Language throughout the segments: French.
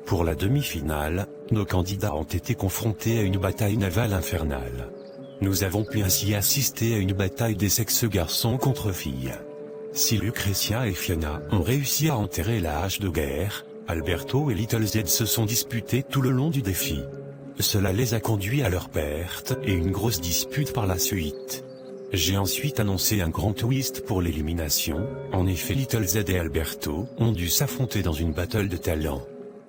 Pour la demi-finale, nos candidats ont été confrontés à une bataille navale infernale. Nous avons pu ainsi assister à une bataille des sexes garçons contre filles. Si Lucretia et Fiona ont réussi à enterrer la hache de guerre, Alberto et Little Z se sont disputés tout le long du défi. Cela les a conduits à leur perte et une grosse dispute par la suite. J'ai ensuite annoncé un grand twist pour l'élimination. En effet, Little Z et Alberto ont dû s'affronter dans une battle de talent.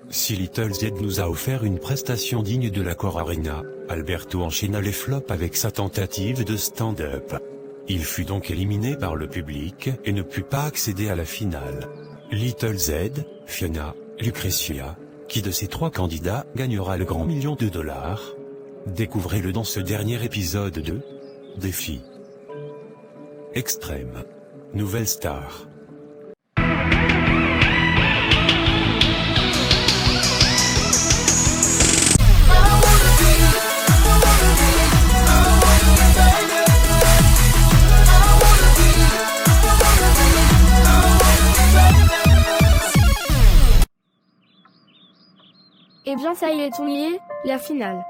Si Little Z nous a offert une prestation digne de la Core Arena, Alberto enchaîna les flops avec sa tentative de stand-up. Il fut donc éliminé par le public et ne put pas accéder à la finale. Little Z, Fiona, Lucretia, qui de ces 3 candidats gagnera le grand $1 000 000? Découvrez-le dans ce dernier épisode de Défi Extrême. Nouvelle star. Eh bien ça y est, on y est, la finale.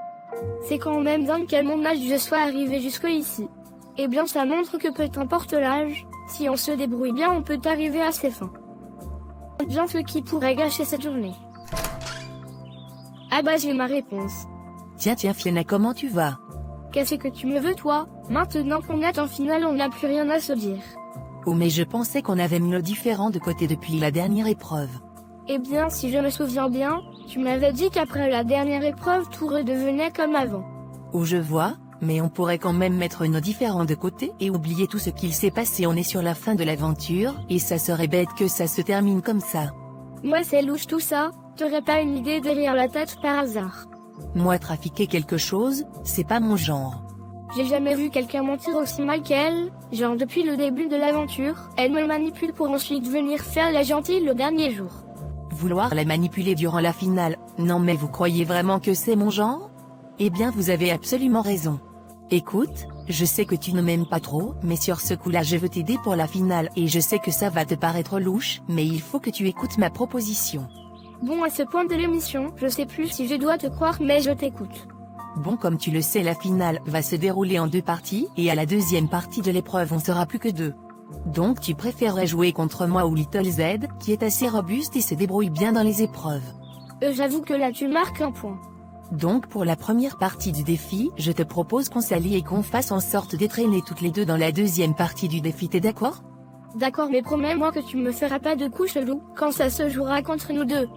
C'est quand même dingue qu'à mon âge je sois arrivé jusque-ici. Eh bien ça montre que peu importe l'âge, si on se débrouille bien on peut arriver à ses fins. Bien ce qui pourrait gâcher cette journée. Ah bah j'ai ma réponse. Tiens Fiona, comment tu vas? Qu'est-ce que tu me veux toi? Maintenant qu'on est en finale on n'a plus rien à se dire. Oh mais je pensais qu'on avait mis nos différends de côté depuis la dernière épreuve. Eh bien si je me souviens bien, tu m'avais dit qu'après la dernière épreuve tout redevenait comme avant. Oh je vois, mais on pourrait quand même mettre nos différends de côté et oublier tout ce qu'il s'est passé. On est sur la fin de l'aventure, et ça serait bête que ça se termine comme ça. Moi c'est louche tout ça, t'aurais pas une idée derrière la tête par hasard? Moi trafiquer quelque chose, c'est pas mon genre. J'ai jamais vu quelqu'un mentir aussi mal qu'elle, genre depuis le début de l'aventure, elle me manipule pour ensuite venir faire la gentille le dernier jour. Vouloir la manipuler durant la finale, non mais vous croyez vraiment que c'est mon genre? Eh bien vous avez absolument raison. Écoute, je sais que tu ne m'aimes pas trop, mais sur ce coup-là je veux t'aider pour la finale et je sais que ça va te paraître louche, mais il faut que tu écoutes ma proposition. Bon à ce point de l'émission, je sais plus si je dois te croire mais je t'écoute. Bon comme tu le sais la finale va se dérouler en 2 parties et à la deuxième partie de l'épreuve on sera plus que 2. Donc tu préférerais jouer contre moi ou Little Z, qui est assez robuste et se débrouille bien dans les épreuves. J'avoue que là tu marques un point. Donc pour la première partie du défi, je te propose qu'on s'allie et qu'on fasse en sorte d'entraîner toutes les 2 dans la deuxième partie du défi, t'es d'accord? D'accord mais promets-moi que tu me feras pas de coups chelous, quand ça se jouera contre nous 2.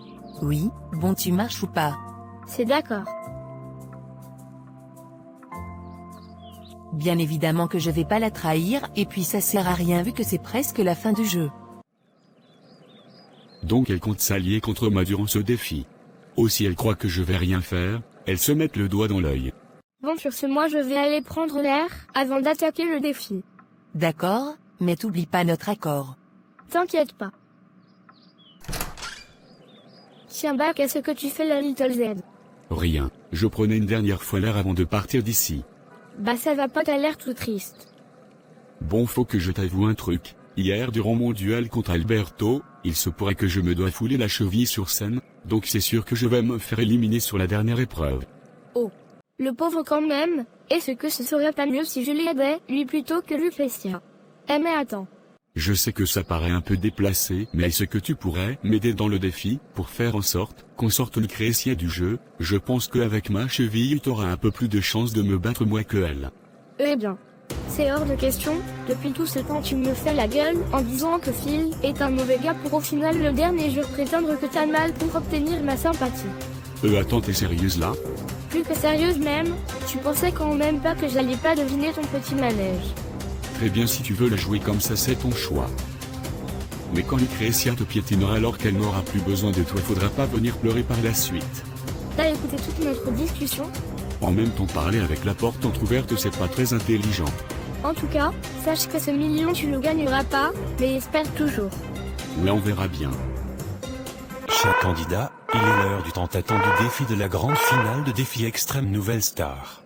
Oui, bon tu marches ou pas? C'est d'accord. Bien évidemment que je vais pas la trahir, et puis ça sert à rien vu que c'est presque la fin du jeu. Donc elle compte s'allier contre moi durant ce défi. Aussi elle croit que je vais rien faire, elle se met le doigt dans l'œil. Bon sur ce moi je vais aller prendre l'air, avant d'attaquer le défi. D'accord, mais t'oublies pas notre accord. T'inquiète pas. Tiens bah qu'est-ce que tu fais là Little Z? Rien, je prenais une dernière fois l'air avant de partir d'ici. Bah ça va pas, t'as l'air tout triste. Bon faut que je t'avoue un truc, hier durant mon duel contre Alberto, il se pourrait que je me dois fouler la cheville sur scène, donc c'est sûr que je vais me faire éliminer sur la dernière épreuve. Oh. Le pauvre quand même, est-ce que ce serait pas mieux si je l'aidais, lui plutôt que Lucretia? Eh mais attends. Je sais que ça paraît un peu déplacé, mais est-ce que tu pourrais m'aider dans le défi, pour faire en sorte qu'on sorte Lucretia du jeu? Je pense qu'avec ma cheville t'auras un peu plus de chance de me battre moi que elle. Eh bien. C'est hors de question, depuis tout ce temps tu me fais la gueule en disant que Phil est un mauvais gars pour au final le dernier jour prétendre que t'as mal pour obtenir ma sympathie. Attends t'es sérieuse là? Plus que sérieuse même, tu pensais quand même pas que j'allais pas deviner ton petit manège. Très bien si tu veux la jouer comme ça c'est ton choix. Mais quand Lucretia te piétinera alors qu'elle n'aura plus besoin de toi faudra pas venir pleurer par la suite. T'as écouté toute notre discussion? En même temps parler avec la porte entrouverte c'est pas très intelligent. En tout cas, sache que ce million tu le gagneras pas, mais espère toujours. Ouais on verra bien. Chers candidats, il est l'heure du tant attendu défi de la grande finale de Défi Extrême Nouvelle Star.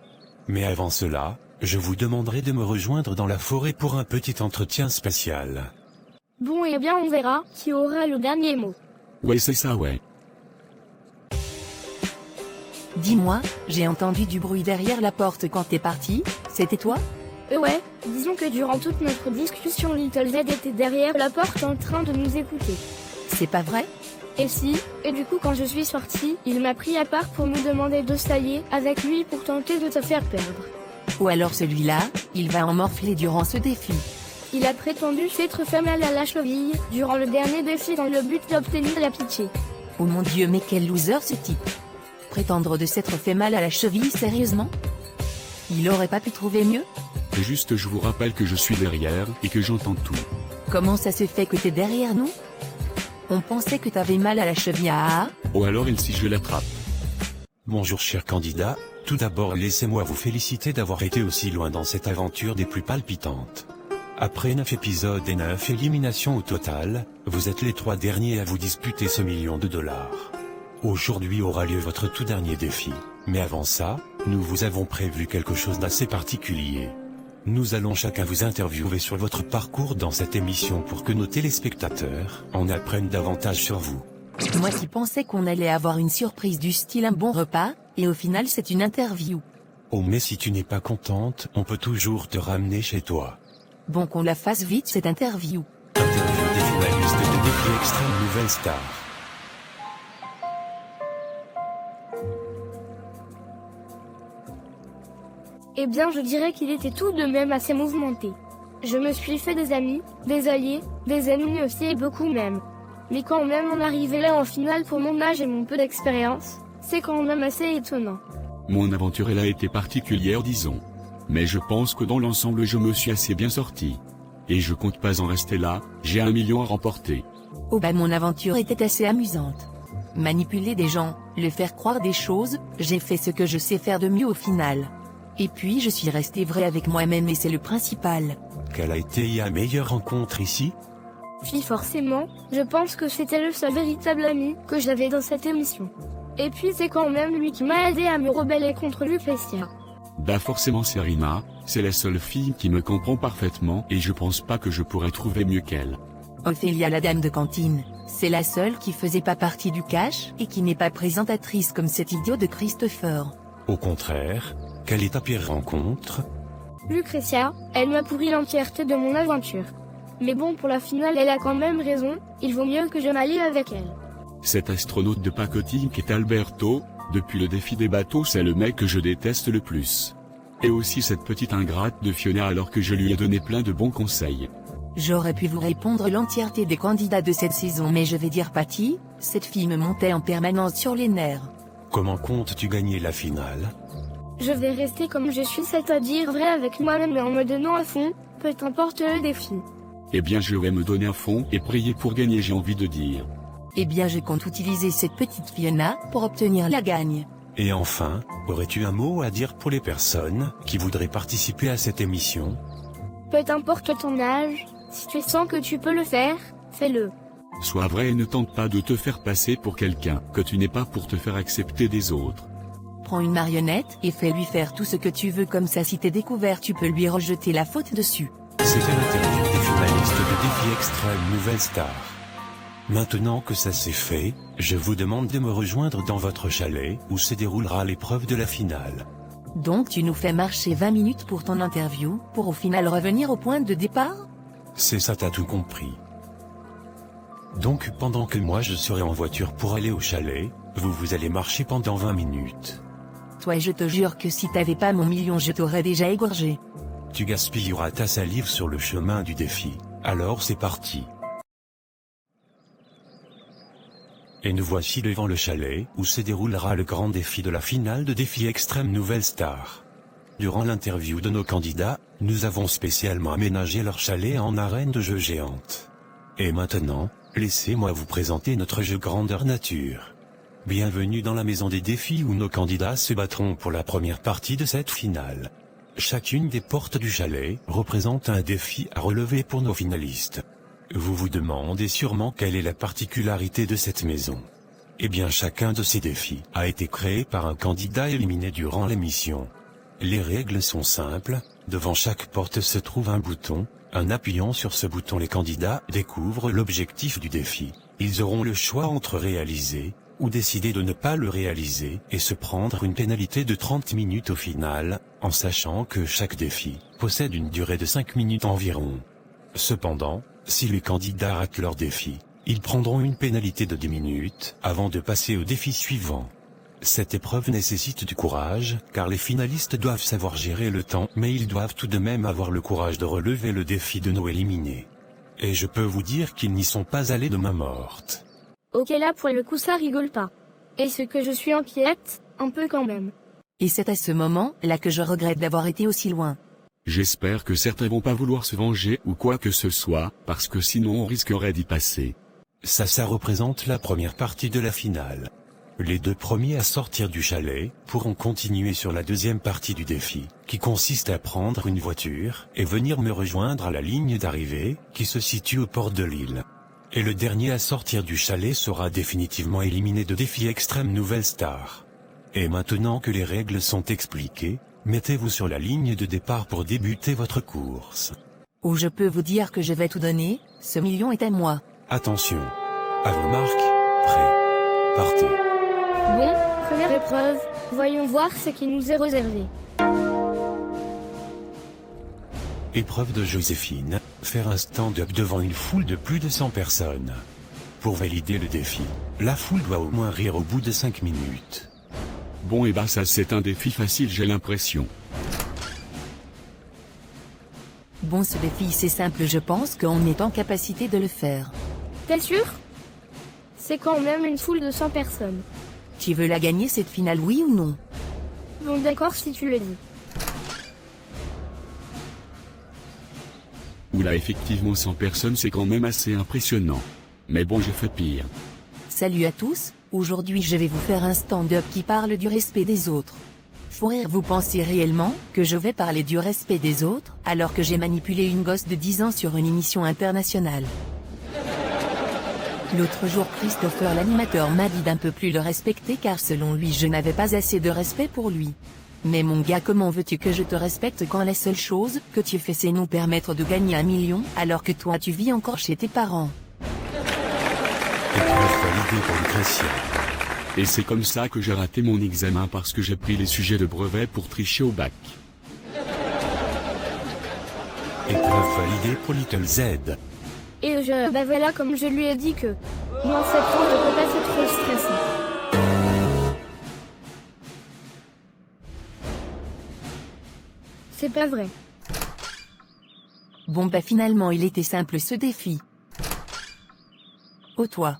Mais avant cela, je vous demanderai de me rejoindre dans la forêt pour un petit entretien spécial. Bon et bien on verra qui aura le dernier mot. Ouais c'est ça ouais. Dis-moi, j'ai entendu du bruit derrière la porte quand t'es parti, c'était toi? Ouais, disons que durant toute notre discussion Little Z était derrière la porte en train de nous écouter. C'est pas vrai? Et si, et du coup quand je suis sortie, il m'a pris à part pour me demander de s'allier avec lui pour tenter de te faire perdre. Ou alors celui-là, il va en morfler durant ce défi. Il a prétendu s'être fait mal à la cheville durant le dernier défi dans le but d'obtenir la pitié. Oh mon dieu, mais quel loser ce type. Prétendre de s'être fait mal à la cheville, sérieusement? Il aurait pas pu trouver mieux? Et juste je vous rappelle que je suis derrière et que j'entends tout. Comment ça se fait que t'es derrière nous? On pensait que t'avais mal à la cheville à... Ou alors si je l'attrape. Bonjour chers candidats, tout d'abord laissez-moi vous féliciter d'avoir été aussi loin dans cette aventure des plus palpitantes. Après 9 épisodes et 9 éliminations au total, vous êtes les 3 derniers à vous disputer ce $1 million. Aujourd'hui aura lieu votre tout dernier défi, mais avant ça, nous vous avons prévu quelque chose d'assez particulier. Nous allons chacun vous interviewer sur votre parcours dans cette émission pour que nos téléspectateurs en apprennent davantage sur vous. Moi qui pensais qu'on allait avoir une surprise du style un bon repas, et au final c'est une interview. Oh mais si tu n'es pas contente, on peut toujours te ramener chez toi. Bon qu'on la fasse vite cette interview. Interview des finalistes de Défi Extrême Nouvelle Star. Eh bien je dirais qu'il était tout de même assez mouvementé. Je me suis fait des amis, des alliés, des ennemis aussi et beaucoup même. Mais quand même en arriver là en finale pour mon âge et mon peu d'expérience, c'est quand même assez étonnant. Mon aventure elle a été particulière disons. Mais je pense que dans l'ensemble je me suis assez bien sorti. Et je compte pas en rester là, j'ai $1 million à remporter. Oh bah mon aventure était assez amusante. Manipuler des gens, leur faire croire des choses, j'ai fait ce que je sais faire de mieux au final. Et puis je suis resté vrai avec moi-même et c'est le principal. Quelle a été la meilleure rencontre ici? Puis forcément, je pense que c'était le seul véritable ami que j'avais dans cette émission. Et puis c'est quand même lui qui m'a aidé à me rebeller contre Lucretia. Bah forcément Serena, c'est la seule fille qui me comprend parfaitement et je pense pas que je pourrais trouver mieux qu'elle. Ophélia la dame de cantine, c'est la seule qui faisait pas partie du cash et qui n'est pas présentatrice comme cet idiot de Christopher. Au contraire, quelle est ta pire rencontre? Lucretia, elle m'a pourri l'entièreté de mon aventure. Mais bon pour la finale elle a quand même raison, il vaut mieux que je m'allie avec elle. Cet astronaute de pacotille qui est Alberto, depuis le défi des bateaux c'est le mec que je déteste le plus. Et aussi cette petite ingrate de Fiona alors que je lui ai donné plein de bons conseils. J'aurais pu vous répondre l'entièreté des candidats de cette saison mais je vais dire Patty, cette fille me montait en permanence sur les nerfs. Comment comptes-tu gagner la finale? Je vais rester comme je suis, c'est-à-dire vrai avec moi-même et en me donnant à fond, peu importe le défi. Eh bien je vais me donner à fond et prier pour gagner j'ai envie de dire. Eh bien je compte utiliser cette petite Fiona pour obtenir la gagne. Et enfin, aurais-tu un mot à dire pour les personnes qui voudraient participer à cette émission? Peu importe ton âge, si tu sens que tu peux le faire, fais-le. Sois vrai et ne tente pas de te faire passer pour quelqu'un que tu n'es pas pour te faire accepter des autres. Prends une marionnette et fais-lui faire tout ce que tu veux comme ça si t'es découvert tu peux lui rejeter la faute dessus. C'était l'interview des finalistes de Défi Extrême Nouvelle Star. Maintenant que ça c'est fait, je vous demande de me rejoindre dans votre chalet où se déroulera l'épreuve de la finale. Donc tu nous fais marcher 20 minutes pour ton interview, pour au final revenir au point de départ? C'est ça, t'as tout compris. Donc pendant que moi je serai en voiture pour aller au chalet, vous allez marcher pendant 20 minutes. Toi je te jure que si t'avais pas mon $1 million je t'aurais déjà égorgé. Tu gaspilleras ta salive sur le chemin du défi, alors c'est parti. Et nous voici devant le chalet, où se déroulera le grand défi de la finale de Défi Extrême Nouvelle Star. Durant l'interview de nos candidats, nous avons spécialement aménagé leur chalet en arène de jeu géante. Et maintenant, laissez-moi vous présenter notre jeu grandeur nature. Bienvenue dans la maison des défis où nos candidats se battront pour la première partie de cette finale. Chacune des portes du chalet représente un défi à relever pour nos finalistes. Vous vous demandez sûrement quelle est la particularité de cette maison. Eh bien chacun de ces défis a été créé par un candidat éliminé durant l'émission. Les règles sont simples, devant chaque porte se trouve un bouton, en appuyant sur ce bouton les candidats découvrent l'objectif du défi. Ils auront le choix entre réaliser ou décider de ne pas le réaliser et se prendre une pénalité de 30 minutes au final, en sachant que chaque défi possède une durée de 5 minutes environ. Cependant, si les candidats ratent leur défi, ils prendront une pénalité de 10 minutes avant de passer au défi suivant. Cette épreuve nécessite du courage, car les finalistes doivent savoir gérer le temps, mais ils doivent tout de même avoir le courage de relever le défi de nos éliminés. Et je peux vous dire qu'ils n'y sont pas allés de main morte. Ok, là pour le coup ça rigole pas. Est-ce que je suis inquiète? Un peu quand même. Et c'est à ce moment-là que je regrette d'avoir été aussi loin. J'espère que certains vont pas vouloir se venger ou quoi que ce soit, parce que sinon on risquerait d'y passer. Ça représente la première partie de la finale. Les 2 premiers à sortir du chalet pourront continuer sur la deuxième partie du défi, qui consiste à prendre une voiture et venir me rejoindre à la ligne d'arrivée, qui se situe aux portes de l'île. Et le dernier à sortir du chalet sera définitivement éliminé de défi extrême Nouvelle Star. Et maintenant que les règles sont expliquées, mettez-vous sur la ligne de départ pour débuter votre course. Ou je peux vous dire que je vais tout donner, ce million est à moi. Attention. À vos marques. Prêts. Partez. Bon, première épreuve, voyons voir ce qui nous est réservé. Épreuve de Joséphine, faire un stand-up devant une foule de plus de 100 personnes. Pour valider le défi, la foule doit au moins rire au bout de 5 minutes. Bon et bah ça c'est un défi facile j'ai l'impression. Bon, ce défi c'est simple, je pense qu'on est en capacité de le faire. T'es sûr? C'est quand même une foule de 100 personnes. Tu veux la gagner cette finale, oui ou non? Bon d'accord si tu le dis. Oula, effectivement 100 personnes c'est quand même assez impressionnant. Mais bon, j'ai fait pire. Salut à tous, aujourd'hui je vais vous faire un stand-up qui parle du respect des autres. Faut rire, vous pensez réellement que je vais parler du respect des autres alors que j'ai manipulé une gosse de 10 ans sur une émission internationale? L'autre jour, Christopher l'animateur m'a dit d'un peu plus le respecter car selon lui je n'avais pas assez de respect pour lui. Mais mon gars, comment veux-tu que je te respecte quand la seule chose que tu fais c'est nous permettre de gagner 1 million alors que toi tu vis encore chez tes parents? Épreuve validée pour Lucrétia. Et c'est comme ça que j'ai raté mon examen parce que j'ai pris les sujets de brevet pour tricher au bac. Épreuve validée pour Little Z. Et bah voilà, comme je lui ai dit que... Moi en septembre je peux pas être trop stressé. C'est pas vrai. Bon bah finalement il était simple ce défi. Oh toi.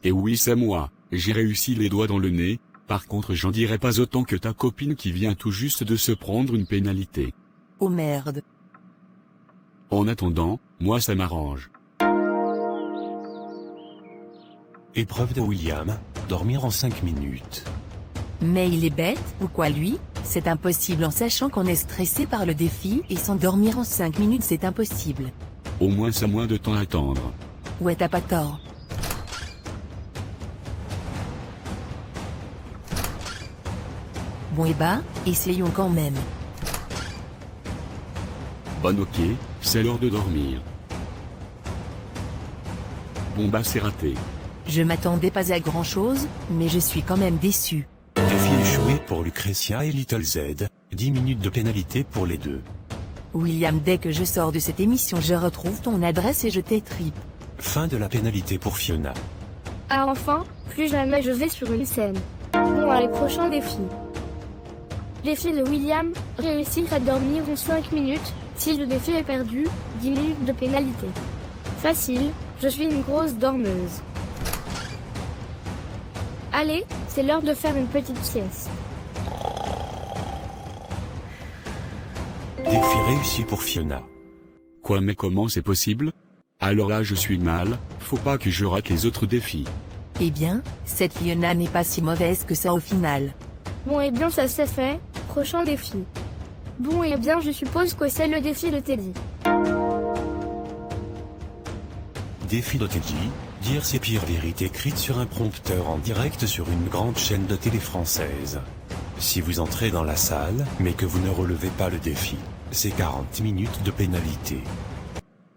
Et oui c'est moi, j'ai réussi les doigts dans le nez, par contre j'en dirai pas autant que ta copine qui vient tout juste de se prendre une pénalité. Oh merde. En attendant, moi ça m'arrange. Épreuve de William, dormir en 5 minutes. Mais il est bête, ou quoi lui? C'est impossible en sachant qu'on est stressé par le défi et s'endormir en 5 minutes c'est impossible. Au moins ça moins de temps à attendre. Ouais, t'as pas tort. Bon et bah, essayons quand même. Bon ok, c'est l'heure de dormir. Bon bah c'est raté. Je m'attendais pas à grand chose, mais je suis quand même déçu. Défi échoué pour Lucrétia et Little Z, 10 minutes de pénalité pour les deux. William, dès que je sors de cette émission je retrouve ton adresse et je t'étripe. Fin de la pénalité pour Fiona. Ah enfin, plus jamais je vais sur une scène. Bon allez, prochain défi. Défi de William, réussir à dormir en 5 minutes, si le défi est perdu, 10 minutes de pénalité. Facile, je suis une grosse dormeuse. Allez, c'est l'heure de faire une petite sieste. Défi réussi pour Fiona. Quoi, mais comment c'est possible? Alors là je suis mal, faut pas que je rate les autres défis. Eh bien, cette Fiona n'est pas si mauvaise que ça au final. Bon et bien ça c'est fait, prochain défi. Bon et bien je suppose que c'est le défi de Teddy. Défi de Teddy, dire ses pires vérités écrites sur un prompteur en direct sur une grande chaîne de télé française. Si vous entrez dans la salle, mais que vous ne relevez pas le défi, c'est 40 minutes de pénalité.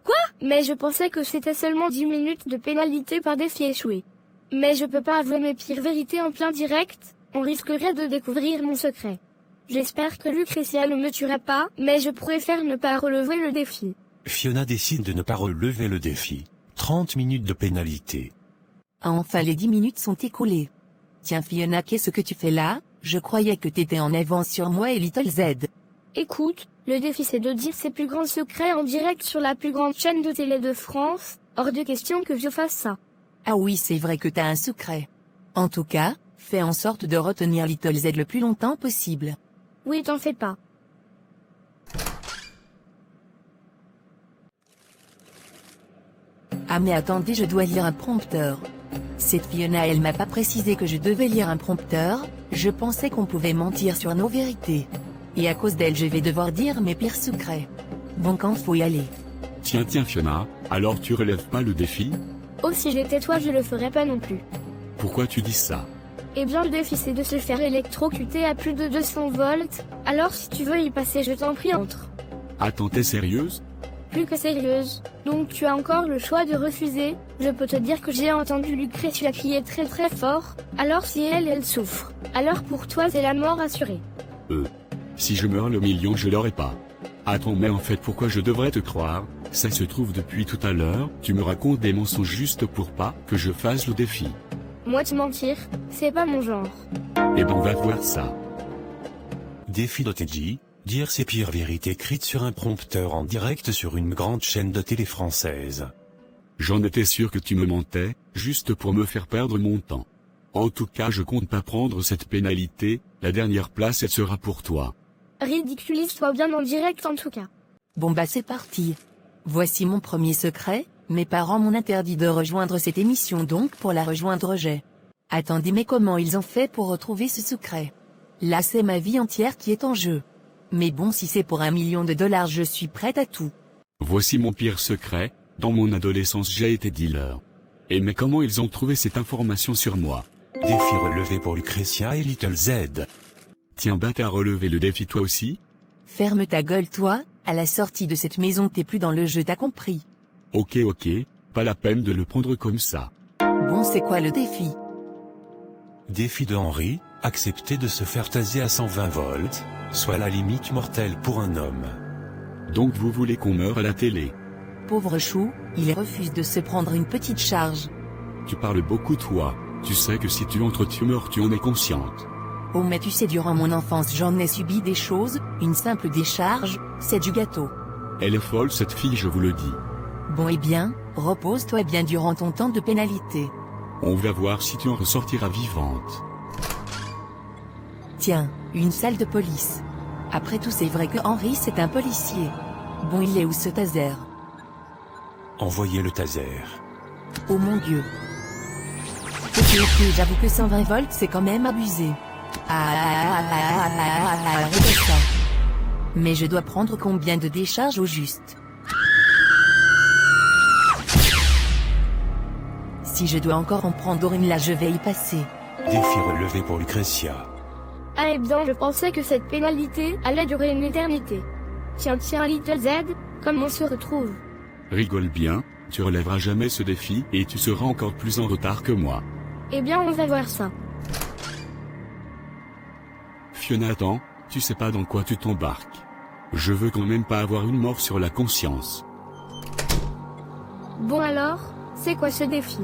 Quoi? Mais je pensais que c'était seulement 10 minutes de pénalité par défi échoué. Mais je peux pas avouer mes pires vérités en plein direct, on risquerait de découvrir mon secret. J'espère que Lucretia ne me tuera pas, mais je préfère ne pas relever le défi. Fiona décide de ne pas relever le défi. 30 minutes de pénalité. Enfin les 10 minutes sont écoulées. Tiens Fiona, qu'est-ce que tu fais là? Je croyais que t'étais en avance sur moi et Little Z. Écoute, le défi c'est de dire ses plus grands secrets en direct sur la plus grande chaîne de télé de France, hors de question que je fasse ça. Ah oui, c'est vrai que t'as un secret. En tout cas, fais en sorte de retenir Little Z le plus longtemps possible. Oui, t'en fais pas. Ah mais attendez, je dois lire un prompteur. Cette Fiona, elle m'a pas précisé que je devais lire un prompteur, je pensais qu'on pouvait mentir sur nos vérités. Et à cause d'elle je vais devoir dire mes pires secrets. Bon, quand faut y aller. Tiens Fiona, alors tu relèves pas le défi? Oh, si j'étais toi je le ferais pas non plus. Pourquoi tu dis ça? Eh bien le défi c'est de se faire électrocuter à plus de 200 volts, alors si tu veux y passer je t'en prie entre. Attends, t'es sérieuse? Plus que sérieuse, donc tu as encore le choix de refuser, je peux te dire que j'ai entendu Lucretia crier très très fort, alors si elle souffre, alors pour toi c'est la mort assurée. Si je meurs le million je l'aurai pas. Attends, mais en fait pourquoi je devrais te croire? Ça se trouve depuis tout à l'heure, tu me racontes des mensonges juste pour pas que je fasse le défi. Moi te mentir, c'est pas mon genre. Eh ben on va voir ça. Défi de TJ, dire ses pires vérités écrites sur un prompteur en direct sur une grande chaîne de télé française. J'en étais sûr que tu me mentais, juste pour me faire perdre mon temps. En tout cas je compte pas prendre cette pénalité, la dernière place elle sera pour toi. Ridiculise-toi bien en direct en tout cas. Bon bah c'est parti. Voici mon premier secret, mes parents m'ont interdit de rejoindre cette émission, donc pour la rejoindre j'ai. Attendez, mais comment ils ont fait pour retrouver ce secret? Là c'est ma vie entière qui est en jeu. Mais bon, si c'est pour $1 million, je suis prête à tout. Voici mon pire secret, dans mon adolescence j'ai été dealer. Et mais comment ils ont trouvé cette information sur moi? Défi relevé pour Lucretia et Little Z. Tiens bah t'as relevé le défi toi aussi? Ferme ta gueule toi, à la sortie de cette maison t'es plus dans le jeu, t'as compris? Ok, pas la peine de le prendre comme ça. Bon, c'est quoi le défi? Défi de Henri, accepter de se faire taser à 120 volts, soit la limite mortelle pour un homme. Donc vous voulez qu'on meure à la télé? Pauvre chou, il refuse de se prendre une petite charge. Tu parles beaucoup toi, tu sais que si tu entres tu meurs, tu en es consciente. Oh mais tu sais, durant mon enfance j'en ai subi des choses, une simple décharge, c'est du gâteau. Elle est folle cette fille, je vous le dis. Bon et bien, repose-toi bien durant ton temps de pénalité. On va voir si tu en ressortiras vivante. Tiens, une salle de police. Après tout c'est vrai que Henri c'est un policier. Bon, il est où ce taser? Envoyez le taser. Oh mon dieu. Ok, j'avoue que 120 volts c'est quand même abusé. Arrêtez ça. Mais je dois prendre combien de décharges au juste? Si je dois encore en prendre une là je vais y passer. Défi relevé pour Lucretia. Ah eh bien je pensais que cette pénalité allait durer une éternité. Tiens Little Z, comment on se retrouve? Rigole bien, tu relèveras jamais ce défi et tu seras encore plus en retard que moi. Eh bien on va voir ça. Fiona, attends, tu sais pas dans quoi tu t'embarques. Je veux quand même pas avoir une mort sur la conscience. Bon alors, c'est quoi ce défi?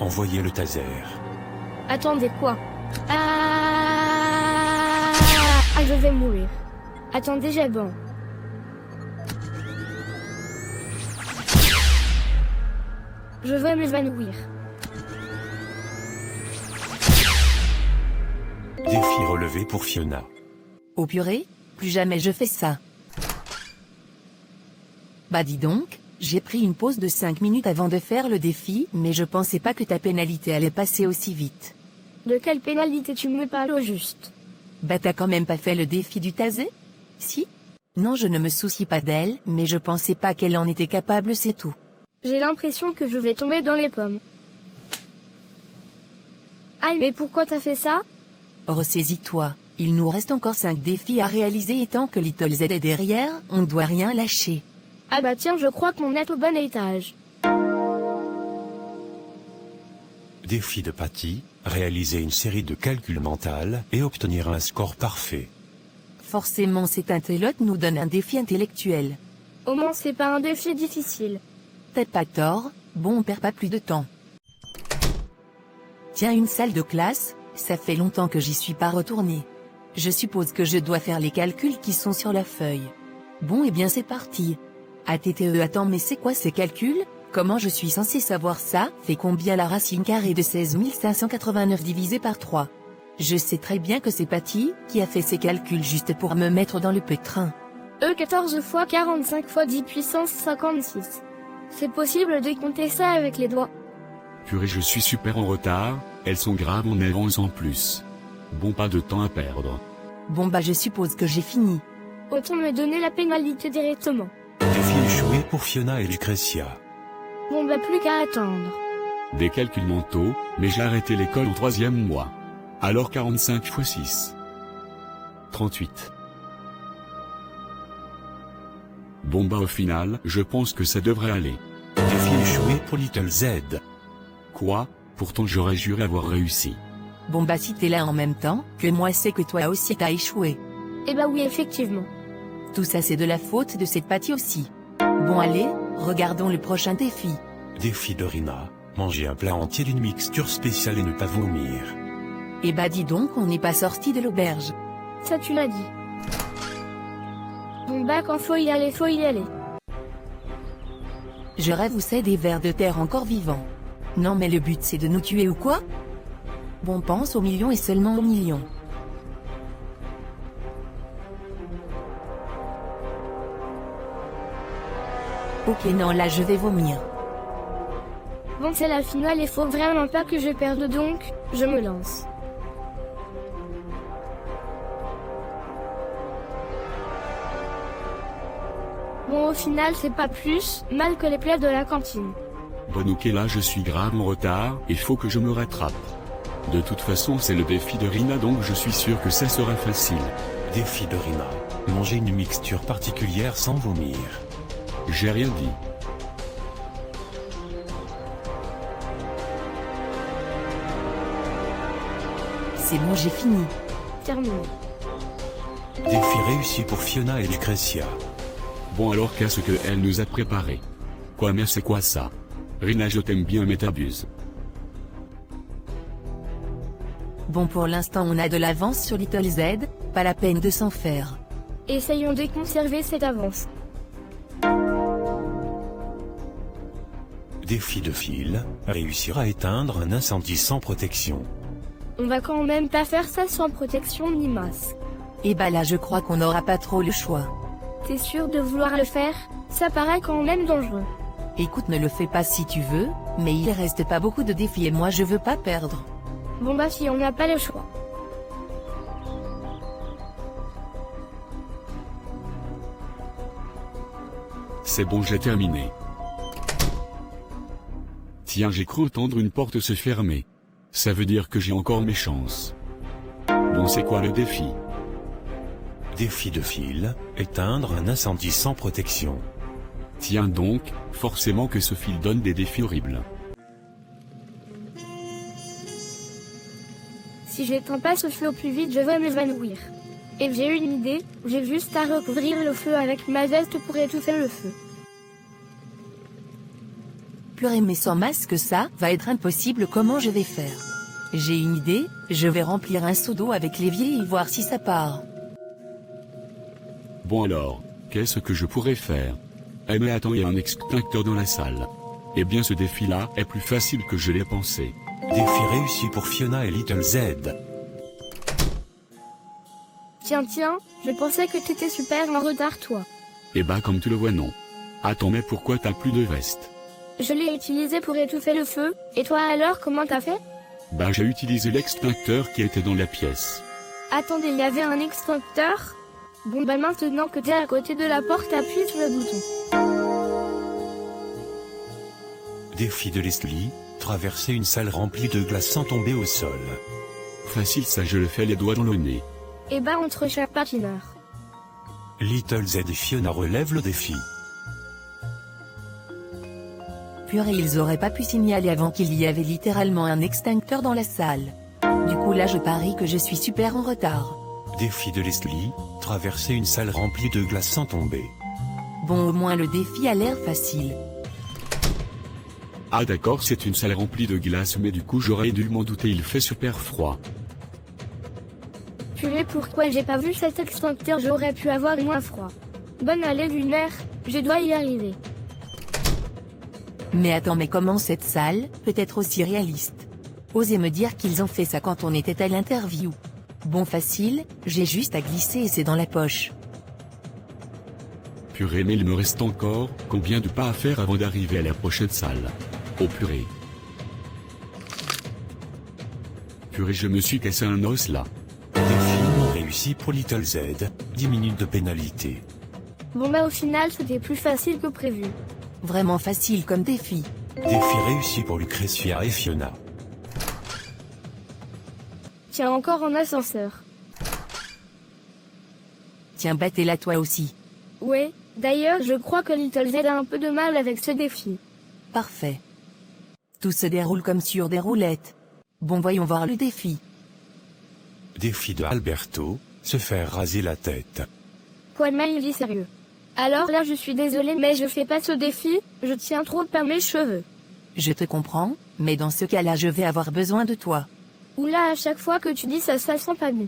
Envoyez le taser. Attendez quoi? Je vais mourir. Attendez, j'ai bon. Je vais m'évanouir. Défi relevé pour Fiona. Oh purée, plus jamais je fais ça. Bah dis donc, j'ai pris une pause de 5 minutes avant de faire le défi, mais je pensais pas que ta pénalité allait passer aussi vite. De quelle pénalité tu me parles au juste? Bah t'as quand même pas fait le défi du taser? Si? Non, je ne me soucie pas d'elle, mais je pensais pas qu'elle en était capable, c'est tout. J'ai l'impression que je vais tomber dans les pommes. Aïe, mais pourquoi t'as fait ça? Ressaisis-toi, il nous reste encore 5 défis à réaliser et tant que Little Z est derrière, on ne doit rien lâcher. Ah bah tiens, je crois qu'on est au bon étage. Défi de Patty, réaliser une série de calculs mentaux et obtenir un score parfait. Forcément cet intellote nous donne un défi intellectuel. Au moins c'est pas un défi difficile. T'as pas tort, bon on perd pas plus de temps. Tiens, une salle de classe, ça fait longtemps que j'y suis pas retourné. Je suppose que je dois faire les calculs qui sont sur la feuille. Bon, et bien c'est parti. ATTE, attends, mais c'est quoi ces calculs? Comment je suis censé savoir ça? Fait combien la racine carrée de 16 589 divisé par 3? Je sais très bien que c'est Patty qui a fait ces calculs juste pour me mettre dans le pétrin. 14 fois 45 fois 10 puissance 56. C'est possible de compter ça avec les doigts. Purée, je suis super en retard, elles sont graves en avance en plus. Bon, pas de temps à perdre. Bon bah je suppose que j'ai fini. Autant me donner la pénalité directement. Défi échoué pour Fiona et Lucretia. Bon bah plus qu'à attendre. Des calculs mentaux, mais j'ai arrêté l'école au 3e mois. Alors 45 x 6. 38. Bon bah au final, je pense que ça devrait aller. Défi échoué pour Little Z. Quoi? Pourtant j'aurais juré avoir réussi. Bon bah si t'es là en même temps que moi, c'est que toi aussi t'as échoué. Eh bah oui, effectivement. Tout ça c'est de la faute de cette Patty aussi. Bon allez, regardons le prochain défi. Défi de Rina, manger un plat entier d'une mixture spéciale et ne pas vomir. Eh bah dis donc, on n'est pas sorti de l'auberge. Ça tu l'as dit. Bon bah quand faut y aller, faut y aller. Je rêve où c'est des vers de terre encore vivants. Non mais le but c'est de nous tuer ou quoi? Bon, pense aux millions et seulement aux millions. Ok, non, là je vais vomir. Bon, c'est la finale et faut vraiment pas que je perde, donc je me lance. Bon, au final c'est pas plus mal que les plats de la cantine. Bon ok, là je suis grave en retard, et faut que je me rattrape. De toute façon c'est le défi de Rina, donc je suis sûr que ça sera facile. Défi de Rina, manger une mixture particulière sans vomir. J'ai rien dit. C'est bon, j'ai fini. Terminé. Défi réussi pour Fiona et Lucretia. Bon alors qu'est-ce que elle nous a préparé? Quoi, mais c'est quoi ça? Rina, je t'aime bien mais t'abuses. Bon, pour l'instant on a de l'avance sur Little Z, pas la peine de s'en faire. Essayons de conserver cette avance. Défi de Phil, réussir à éteindre un incendie sans protection. On va quand même pas faire ça sans protection ni masque. Et bah là je crois qu'on n'aura pas trop le choix. T'es sûr de vouloir le faire? Ça paraît quand même dangereux. Écoute, ne le fais pas si tu veux, mais il reste pas beaucoup de défis et moi je veux pas perdre. Bon bah si on n'a pas le choix. C'est bon, j'ai terminé. Tiens, j'ai cru entendre une porte se fermer. Ça veut dire que j'ai encore mes chances. Bon, c'est quoi le défi? Défi de Phil, éteindre un incendie sans protection. Tiens donc, forcément que ce fil donne des défis horribles. Si j'éteins pas ce feu au plus vite, je vais m'évanouir. Et j'ai une idée, j'ai juste à recouvrir le feu avec ma veste pour étouffer le feu. Purée, mais sans masque ça va être impossible, comment je vais faire? J'ai une idée, je vais remplir un seau d'eau avec l'évier et voir si ça part. Bon alors, qu'est-ce que je pourrais faire? Eh mais attends, il y a un extincteur dans la salle. Eh bien ce défi-là est plus facile que je l'ai pensé. Défi réussi pour Fiona et Little Z. Tiens, je pensais que t'étais super en retard toi. Eh bah comme tu le vois, non. Attends, mais pourquoi t'as plus de veste? Je l'ai utilisé pour étouffer le feu, et toi alors comment t'as fait? Bah j'ai utilisé l'extincteur qui était dans la pièce. Attendez, il y avait un extincteur? Bon bah maintenant que t'es à côté de la porte, appuie sur le bouton. Défi de Leslie, traverser une salle remplie de glace sans tomber au sol. Facile ça, je le fais les doigts dans le nez. Et bah entre chers patineurs. Little Z et Fiona relèvent le défi. Purée, ils auraient pas pu signaler avant qu'il y avait littéralement un extincteur dans la salle. Du coup là je parie que je suis super en retard. Défi de Leslie, traverser une salle remplie de glace sans tomber. Bon, au moins le défi a l'air facile. Ah d'accord, c'est une salle remplie de glace, mais du coup j'aurais dû m'en douter, il fait super froid. Purée, pourquoi j'ai pas vu cet extincteur, j'aurais pu avoir moins froid. Bonne allée lunaire, je dois y arriver. Mais attends, mais comment cette salle peut être aussi réaliste? Osez me dire qu'ils ont fait ça quand on était à l'interview. Bon, facile, j'ai juste à glisser et c'est dans la poche. Purée, mais il me reste encore combien de pas à faire avant d'arriver à la prochaine salle? Oh purée. Purée, je me suis cassé un os là. Défi non réussi pour Little Z, 10 minutes de pénalité. Bon bah au final c'était plus facile que prévu. Vraiment facile comme défi. Défi réussi pour Lucretia et Fiona. Tiens, encore en ascenseur. Tiens, battez-la toi aussi. Ouais, d'ailleurs je crois que Little Z a un peu de mal avec ce défi. Parfait. Tout se déroule comme sur des roulettes. Bon, voyons voir le défi. Défi de Alberto, se faire raser la tête. Quoi de mal, il est sérieux? Alors là je suis désolée mais je fais pas ce défi, je tiens trop par mes cheveux. Je te comprends, mais dans ce cas-là je vais avoir besoin de toi. Oula, à chaque fois que tu dis ça sent pas bon.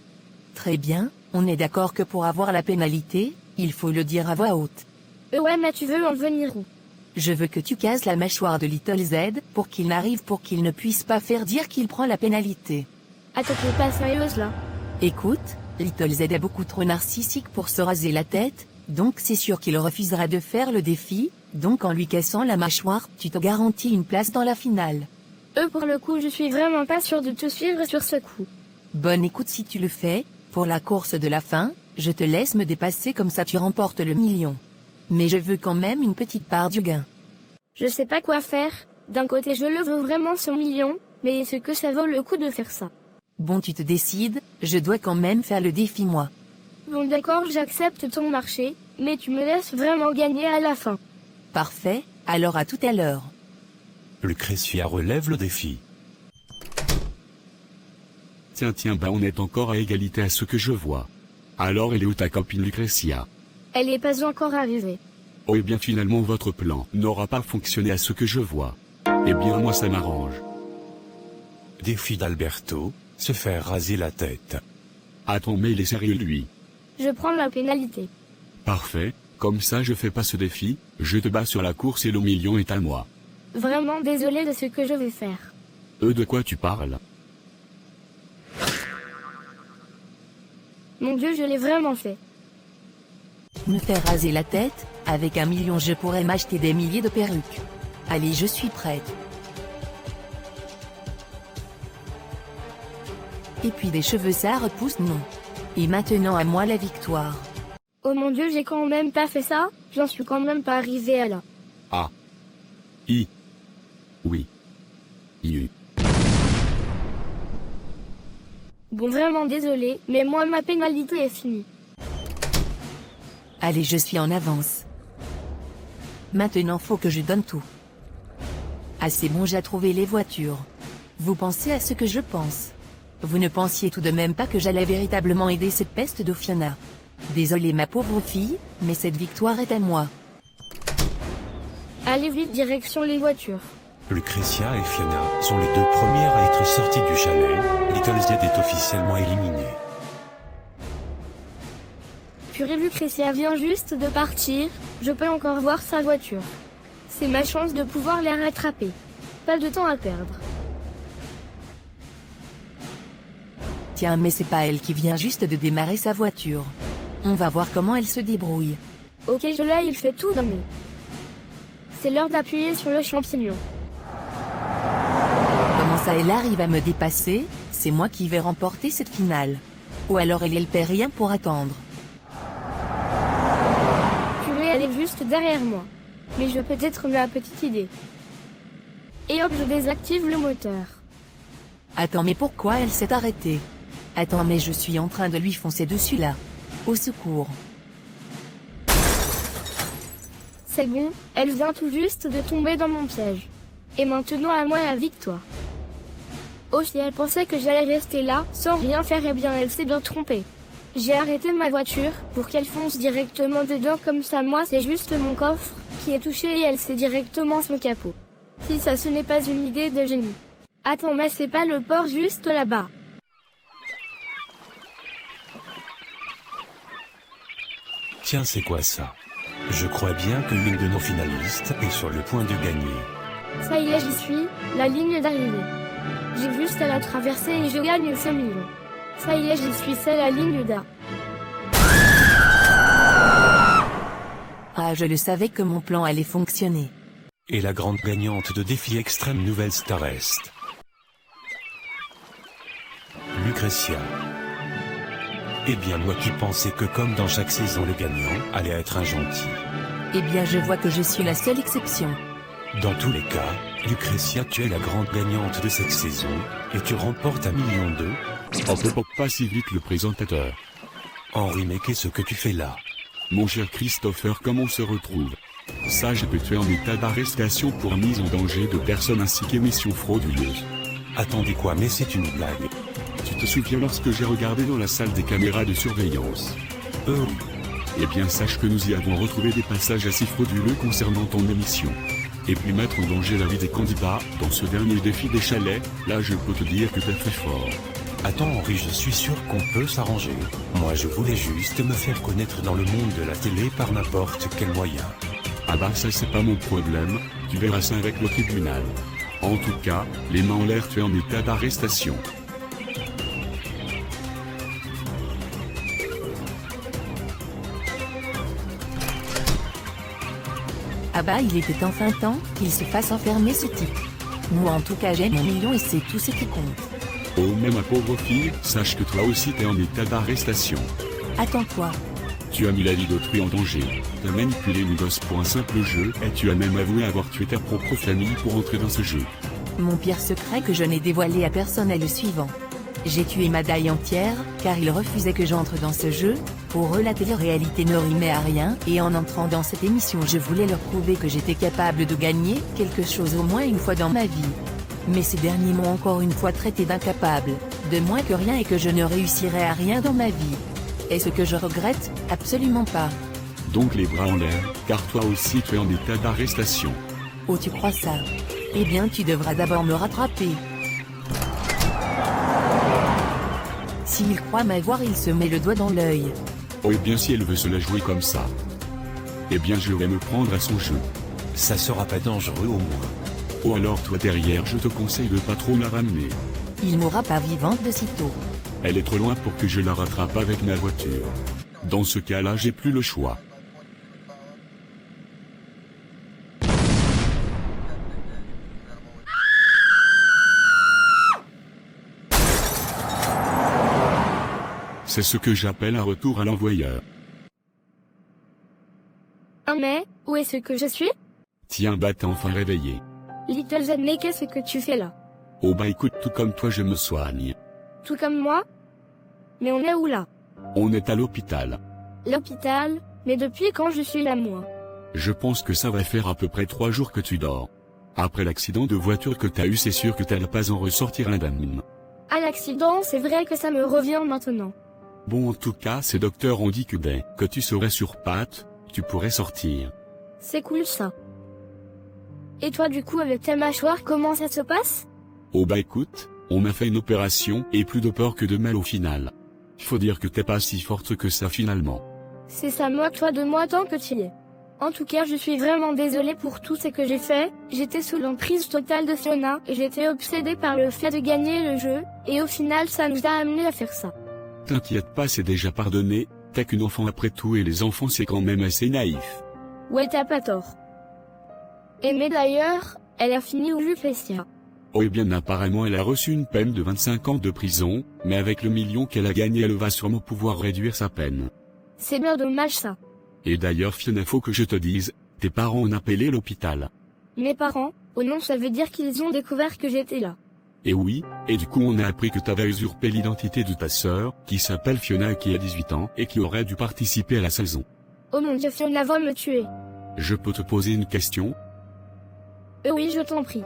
Très bien, on est d'accord que pour avoir la pénalité, il faut le dire à voix haute. Ouais, mais tu veux en venir où? Je veux que tu casses la mâchoire de Little Z pour qu'il ne puisse pas faire dire qu'il prend la pénalité. Attends, t'es pas sérieuse là? Écoute, Little Z est beaucoup trop narcissique pour se raser la tête, donc c'est sûr qu'il refusera de faire le défi, donc en lui cassant la mâchoire, tu te garantis une place dans la finale. Pour le coup je suis vraiment pas sûre de te suivre sur ce coup. Bonne écoute si tu le fais, pour la course de la fin, je te laisse me dépasser comme ça tu remportes le million. Mais je veux quand même une petite part du gain. Je sais pas quoi faire, d'un côté je le veux vraiment ce million, mais est-ce que ça vaut le coup de faire ça? Bon, tu te décides, je dois quand même faire le défi moi. Bon d'accord, j'accepte ton marché, mais tu me laisses vraiment gagner à la fin. Parfait, alors à tout à l'heure. Lucretia relève le défi. Tiens, bah on est encore à égalité à ce que je vois. Alors elle est où ta copine Lucretia? Elle est pas encore arrivée. Oh et bien finalement votre plan n'aura pas fonctionné à ce que je vois. Eh bien moi ça m'arrange. Défi d'Alberto, se faire raser la tête. Attends, mais il est sérieux lui. Je prends la pénalité. Parfait, comme ça je fais pas ce défi, je te bats sur la course et le million est à moi. Vraiment désolée de ce que je vais faire. De quoi tu parles? Mon Dieu, je l'ai vraiment fait. Me faire raser la tête, avec 1 million je pourrais m'acheter des milliers de perruques. Allez, je suis prête. Et puis des cheveux ça repousse non. Et maintenant à moi la victoire. Oh mon Dieu, j'ai quand même pas fait ça, j'en suis quand même pas arrivée à là. Ah. Oui. Bon, vraiment désolé, mais moi ma pénalité est finie. Allez, je suis en avance. Maintenant faut que je donne tout. Ah c'est bon, j'ai trouvé les voitures. Vous pensez à ce que je pense. Vous ne pensiez tout de même pas que j'allais véritablement aider cette peste de Fiona. Désolée ma pauvre fille, mais cette victoire est à moi. Allez vite, direction les voitures. Lucretia et Fiona sont les deux premières à être sorties du chalet. Little Z est officiellement éliminée. Purée, Lucretia vient juste de partir, je peux encore voir sa voiture. C'est ma chance de pouvoir la rattraper. Pas de temps à perdre. Tiens, mais c'est pas elle qui vient juste de démarrer sa voiture. On va voir comment elle se débrouille. Ok, je l'ai, il fait tout dans mes. C'est l'heure d'appuyer sur le champignon. Comment ça elle arrive à me dépasser? C'est moi qui vais remporter cette finale. Ou alors elle paie rien pour attendre. Purée, elle est juste derrière moi. Mais je peux peut-être ma petite idée. Et hop, je désactive le moteur. Attends, mais pourquoi elle s'est arrêtée? Attends, mais je suis en train de lui foncer dessus là. Au secours. C'est bon, elle vient tout juste de tomber dans mon piège. Et maintenant à moi la victoire. Oh, si elle pensait que j'allais rester là, sans rien faire, eh bien elle s'est bien trompée. J'ai arrêté ma voiture, pour qu'elle fonce directement dedans, comme ça moi c'est juste mon coffre, qui est touché et elle sait directement son capot. Si ça ce n'est pas une idée de génie. Attends, mais c'est pas le port juste là-bas? Tiens, c'est quoi ça? Je crois bien que l'une de nos finalistes est sur le point de gagner. Ça y est, j'y suis, la ligne d'arrivée. J'ai juste à la traverser et je gagne 5 millions. Ça y est, j'y suis, c'est la ligne d'A. Ah, je le savais que mon plan allait fonctionner. Et la grande gagnante de défi extrême Nouvelle Star Est, Lucretia. Eh bien moi qui pensais que comme dans chaque saison le gagnant allait être un gentil. Eh bien je vois que je suis la seule exception. Dans tous les cas, Lucretia, tu es la grande gagnante de cette saison, et tu remportes 1,2 million. On peut pas si vite le présentateur. Henri, mais qu'est-ce que tu fais là? Mon cher Christopher, comment on se retrouve? Sache que tu es en état d'arrestation pour mise en danger de personnes ainsi qu'émission frauduleuse. Attendez quoi, mais c'est une blague. Tu te souviens lorsque j'ai regardé dans la salle des caméras de surveillance? Oui. Eh bien sache que nous y avons retrouvé des passages assez frauduleux concernant ton émission. Et puis mettre en danger la vie des candidats, dans ce dernier défi des chalets, là je peux te dire que t'as fait fort. Attends Henri, je suis sûr qu'on peut s'arranger. Moi je voulais juste me faire connaître dans le monde de la télé par n'importe quel moyen. Ah bah ça c'est pas mon problème, tu verras ça avec le tribunal. En tout cas, les mains en l'air, tu es en état d'arrestation. Ah bah il était enfin temps qu'il se fasse enfermer ce type. Moi en tout cas j'aime mon million et c'est tout ce qui compte. Oh mais ma pauvre fille, sache que toi aussi t'es en état d'arrestation. Attends quoi? Tu as mis la vie d'autrui en danger, t'as manipulé une gosse pour un simple jeu et tu as même avoué avoir tué ta propre famille pour entrer dans ce jeu. Mon pire secret que je n'ai dévoilé à personne est le suivant. J'ai tué ma daille entière, car il refusait que j'entre dans ce jeu. Pour eux la télé-réalité ne rimait à rien, et en entrant dans cette émission je voulais leur prouver que j'étais capable de gagner quelque chose au moins une fois dans ma vie. Mais ces derniers m'ont encore une fois traité d'incapable, de moins que rien et que je ne réussirai à rien dans ma vie. Est-ce que je regrette? Absolument pas. Donc les bras en l'air, car toi aussi tu es en état d'arrestation. Oh tu crois ça? Eh bien tu devras d'abord me rattraper. S'il croit m'avoir, il se met le doigt dans l'œil. Oh et bien si elle veut se la jouer comme ça. Eh bien je vais me prendre à son jeu. Ça sera pas dangereux au moins. Oh alors toi derrière je te conseille de pas trop la ramener. Il mourra pas vivante de sitôt. Elle est trop loin pour que je la rattrape avec ma voiture. Dans ce cas-là j'ai plus le choix. C'est ce que j'appelle un retour à l'envoyeur. Mais, où est-ce que je suis? Tiens bah t'es enfin réveillé. Little Z, mais qu'est-ce que tu fais là? Oh bah écoute, tout comme toi je me soigne. Tout comme moi? Mais on est où là? On est à l'hôpital. L'hôpital? Mais depuis quand je suis là moi? Je pense que ça va faire à peu près 3 jours que tu dors. Après l'accident de voiture que t'as eu, c'est sûr que t'allais pas en ressortir indemne. À l'accident, c'est vrai que ça me revient maintenant. Bon en tout cas ces docteurs ont dit que dès que tu serais sur pattes, tu pourrais sortir. C'est cool ça. Et toi du coup avec ta mâchoire, comment ça se passe? Oh bah écoute, on m'a fait une opération et plus de peur que de mal au final. Faut dire que t'es pas si forte que ça finalement. C'est ça, moque-toi de moi tant que tu y es. En tout cas je suis vraiment désolée pour tout ce que j'ai fait, j'étais sous l'emprise totale de Fiona et j'étais obsédée par le fait de gagner le jeu, et au final ça nous a amené à faire ça. T'inquiète pas, c'est déjà pardonné, t'as qu'une enfant après tout et les enfants c'est quand même assez naïf. Ouais t'as pas tort. Et mais d'ailleurs, elle a fini où Lucretia? Oh et bien apparemment elle a reçu une peine de 25 ans de prison, mais avec le million qu'elle a gagné elle va sûrement pouvoir réduire sa peine. C'est bien dommage ça. Et d'ailleurs Fiona, faut que je te dise, tes parents ont appelé l'hôpital. Mes parents? Oh non, ça veut dire qu'ils ont découvert que j'étais là. Et oui, et du coup on a appris que t'avais usurpé l'identité de ta sœur, qui s'appelle Fiona et qui a 18 ans, et qui aurait dû participer à la saison. Oh mon Dieu, Fiona va me tuer. Je peux te poser une question? Oui, je t'en prie.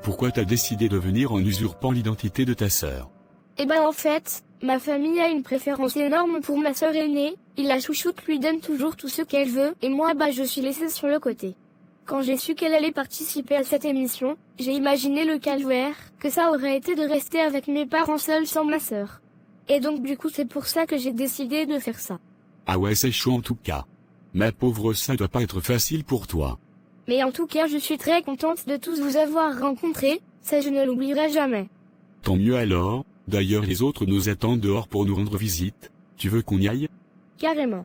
Pourquoi t'as décidé de venir en usurpant l'identité de ta sœur? Eh ben en fait, ma famille a une préférence énorme pour ma sœur aînée, il la chouchoute, lui donne toujours tout ce qu'elle veut, et moi je suis laissée sur le côté. Quand j'ai su qu'elle allait participer à cette émission, j'ai imaginé le calvaire que ça aurait été de rester avec mes parents seuls sans ma sœur. Et donc du coup c'est pour ça que j'ai décidé de faire ça. Ah ouais, c'est chaud en tout cas. Ma pauvre, ça doit pas être facile pour toi. Mais en tout cas je suis très contente de tous vous avoir rencontrés, ça je ne l'oublierai jamais. Tant mieux alors, d'ailleurs les autres nous attendent dehors pour nous rendre visite. Tu veux qu'on y aille? Carrément.